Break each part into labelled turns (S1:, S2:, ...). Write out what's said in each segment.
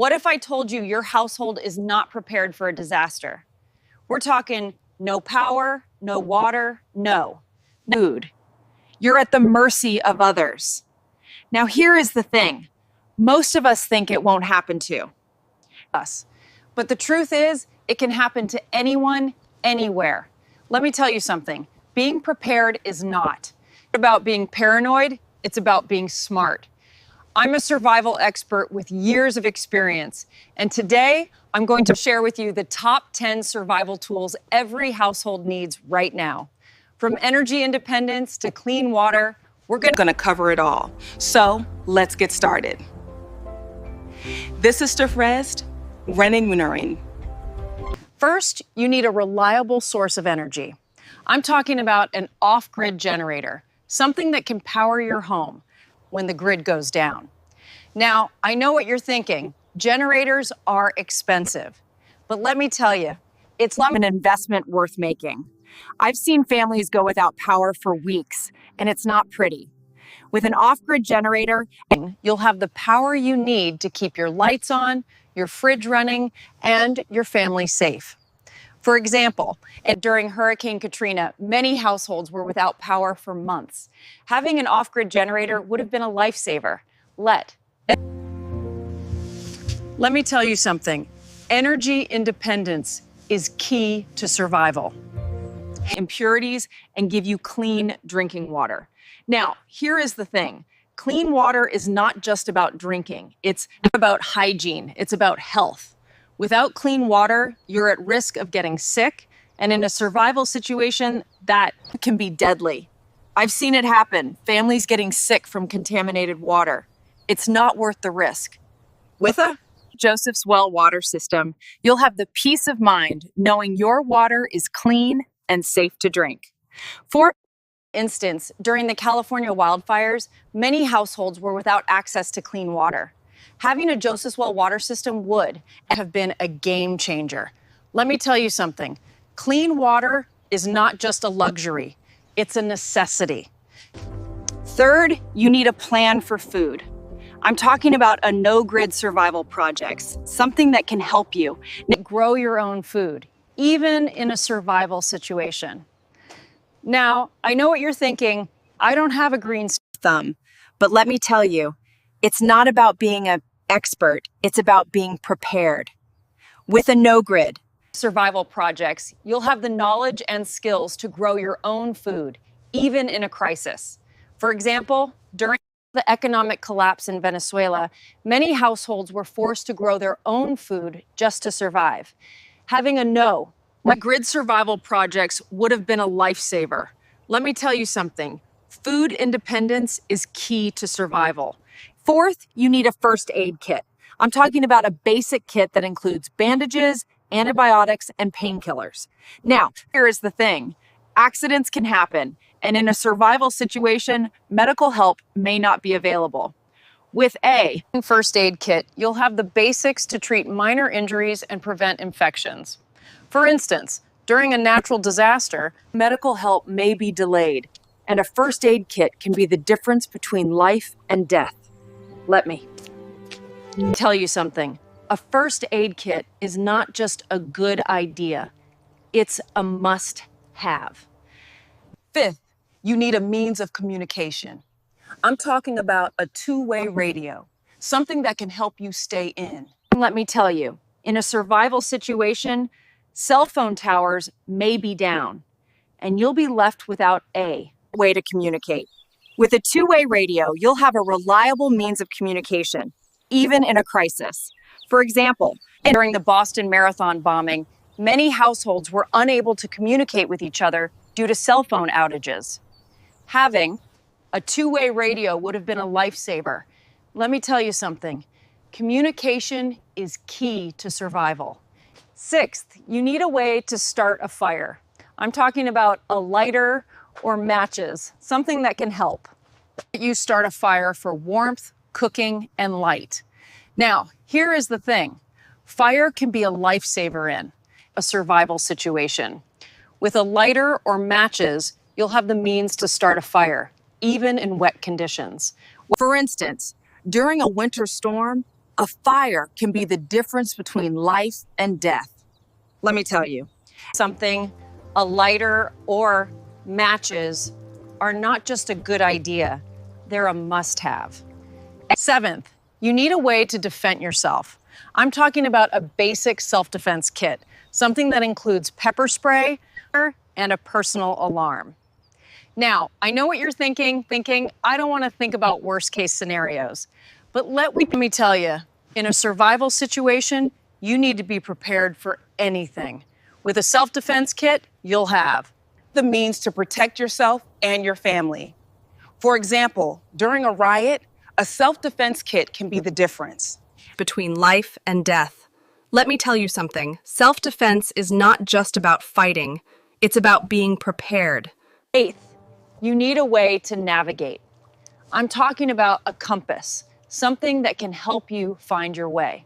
S1: What if I told you your household is not prepared for a disaster? We're talking no power, no water, no food. You're at the mercy of others. Now, here is the thing. Most of us think it won't happen to us. But the truth is, it can happen to anyone, anywhere. Let me tell you something. Being prepared is not about being paranoid. It's about being smart. I'm a survival expert with years of experience. And today, I'm going to share with you the top 10 survival tools every household needs right now. From energy independence to clean water, we're going to cover it all. So let's get started. This is Stefrest Renning. First, you need a reliable source of energy. I'm talking about an off-grid generator, something that can power your home when the grid goes down. Now, I know what you're thinking. Generators are expensive. But let me tell you, it's an investment worth making. I've seen families go without power for weeks, and it's not pretty. With an off-grid generator, you'll have the power you need to keep your lights on, your fridge running, and your family safe. For example, during Hurricane Katrina, many households were without power for months. Having an off-grid generator would have been a lifesaver. Let me tell you something. Energy independence is key to survival. Impurities and give you clean drinking water. Now, here is the thing. Clean water is not just about drinking. It's about hygiene. It's about health. Without clean water, you're at risk of getting sick, and in a survival situation, that can be deadly. I've seen it happen, families getting sick from contaminated water. It's not worth the risk. With a Joseph's Well water system, you'll have the peace of mind knowing your water is clean and safe to drink. For instance, during the California wildfires, many households were without access to clean water. Having a Joseph's Well water system would have been a game changer. Let me tell you something. Clean water is not just a luxury. It's a necessity. Third, you need a plan for food. I'm talking about a no-grid survival projects, something that can help you grow your own food, even in a survival situation. Now, I know what you're thinking. I don't have a green thumb, but let me tell you, it's not about being an expert. It's about being prepared. With a no-grid survival projects, you'll have the knowledge and skills to grow your own food, even in a crisis. For example, during the economic collapse in Venezuela, many households were forced to grow their own food just to survive. Having a no-grid survival projects would have been a lifesaver. Let me tell you something. Food independence is key to survival. Fourth, you need a first aid kit. I'm talking about a basic kit that includes bandages, antibiotics, and painkillers. Now, here is the thing. Accidents can happen, and in a survival situation, medical help may not be available. With a first aid kit, you'll have the basics to treat minor injuries and prevent infections. For instance, during a natural disaster, medical help may be delayed, and a first aid kit can be the difference between life and death. Let me tell you something. A first aid kit is not just a good idea. It's a must-have. Fifth, you need a means of communication. I'm talking about a two-way radio, something that can help you stay in. Let me tell you, in a survival situation, cell phone towers may be down, and you'll be left without a way to communicate. With a two-way radio, you'll have a reliable means of communication, even in a crisis. For example, during the Boston Marathon bombing, many households were unable to communicate with each other due to cell phone outages. Having a two-way radio would have been a lifesaver. Let me tell you something. Communication is key to survival. Sixth, you need a way to start a fire. I'm talking about a lighter or matches, something that can help. You start a fire for warmth, cooking, and light. Now, here is the thing. Fire can be a lifesaver in a survival situation. With a lighter or matches, you'll have the means to start a fire, even in wet conditions. For instance, during a winter storm, A fire can be the difference between life and death. Let me tell you something, a lighter or matches are not just a good idea, they're a must-have. Seventh, you need a way to defend yourself. I'm talking about a basic self-defense kit, something that includes pepper spray and a personal alarm. Now, I know what you're thinking, I don't want to think about worst case scenarios, but let me tell you, in a survival situation, you need to be prepared for anything. With a self-defense kit, you'll have the means to protect yourself and your family. For example, during a riot, a self-defense kit can be the difference
S2: between life and death. Let me tell you something. Self-defense is not just about fighting. It's about being prepared.
S1: Eighth, you need a way to navigate. I'm talking about a compass, something that can help you find your way,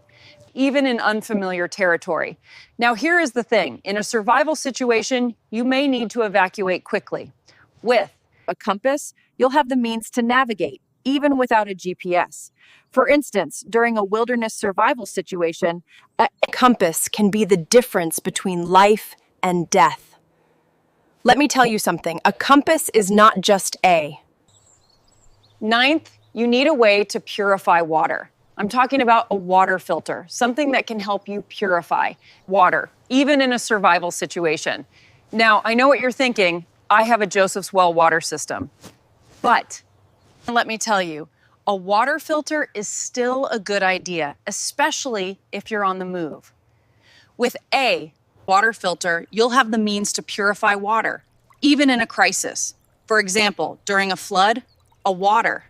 S1: even in unfamiliar territory. Now, here is the thing. In a survival situation, you may need to evacuate quickly. With a compass, you'll have the means to navigate, even without a GPS. For instance, during a wilderness survival situation, a compass can be the difference between life and death. Let me tell you something. A compass is not just a. Ninth, you need a way to purify water. I'm talking about a water filter, something that can help you purify water, even in a survival situation. Now, I know what you're thinking. I have a Joseph's Well water system. But let me tell you, a water filter is still a good idea, especially if you're on the move. With a water filter, you'll have the means to purify water, even in a crisis. For example, during a flood, a water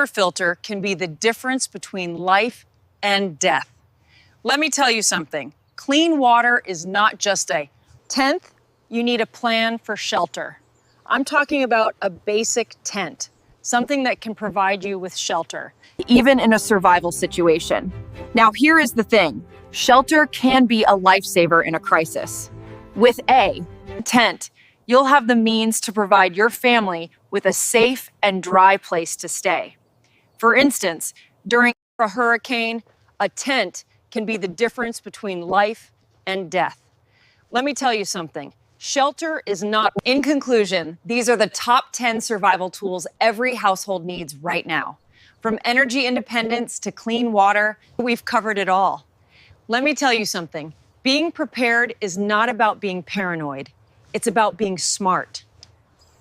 S1: filter can be the difference between life and death. Let me tell you something. Clean water is not just a 10th, you need a plan for shelter. I'm talking about a basic tent, something that can provide you with shelter, even in a survival situation. Now, here is the thing. Shelter can be a lifesaver in a crisis. With a tent, you'll have the means to provide your family with a safe and dry place to stay. For instance, during a hurricane, a tent can be the difference between life and death. Let me tell you something. Shelter is not. In conclusion, these are the top 10 survival tools every household needs right now. From energy independence to clean water, we've covered it all. Let me tell you something. Being prepared is not about being paranoid. It's about being smart.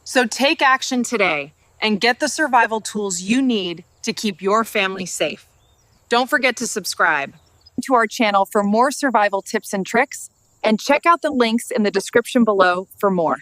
S1: So take action today and get the survival tools you need to keep your family safe. Don't forget to subscribe to our channel for more survival tips and tricks, and check out the links in the description below for more.